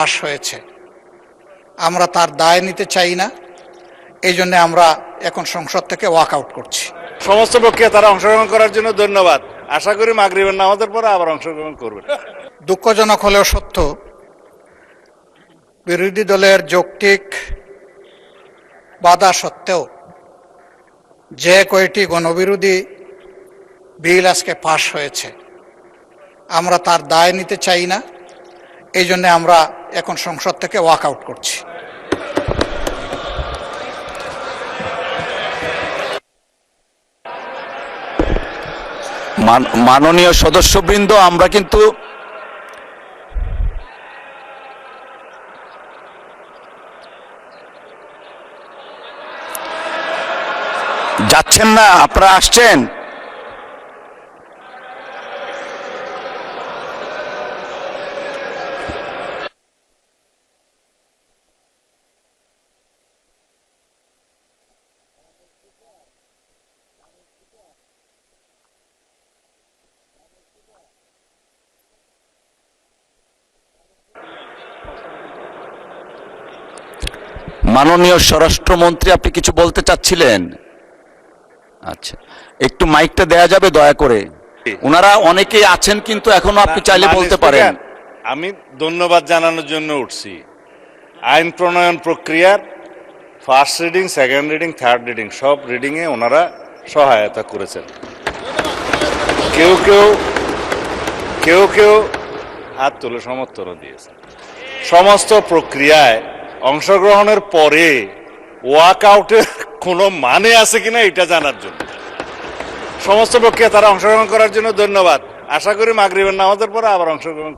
Pass হয়েছে, আমরা তার দায় নিতে চাই না। এই জন্য আমরা এখন সংসদ থেকে ওয়াক আউট করছি। সমস্ত প্রক্রিয়া তারা অংশগ্রহণ করার জন্য ধন্যবাদ। আশা করি মাগরিবের নামাজের পরে আবার অংশগ্রহণ করবেন। দুঃখজনক হলেও সত্য, বিরোধী দলের যৌক্তিক বাধা সত্ত্বেও যে কয়টি গণবিরোধী বিল আজকে পাশ হয়েছে, আমরা তার দায় নিতে চাই না। এই জন্য আমরা এখন সংসদ থেকে ওয়াক আউট করছি। মাননীয় সদস্যবৃন্দ, আমরা কিন্তু যাচ্ছেন না, আপনারা আসছেন। মাননীয় স্বরাষ্ট্রমন্ত্রী, আপনি কিছু বলতে চাচ্ছিলেন? আচ্ছা, একটু মাইকটা দেয়া যাবে দয়া করে? ওনারা অনেকেই আছেন, কিন্তু এখনো আপনি চাইলে বলতে পারেন। আমি ধন্যবাদ জানানোর জন্য উঠছি। আইন প্রণয়ন প্রক্রিয়ার first reading, second reading, third reading সব রিডিংয়ে ওনারা সহায়তা করেছেন। কেউ কেউ হাত তুলে সমর্থনও দিয়েছেন। সমস্ত প্রক্রিয়ায় অংশগ্রহণের পরে ওয়াক আউটের কোনো মানে আছে কিনা এটা জানার জন্য সমস্ত প্রক্রিয়া তারা অংশগ্রহণ করার জন্য ধন্যবাদ। আশা করি মাগরিবের নামাজের পরে আবার অংশগ্রহণ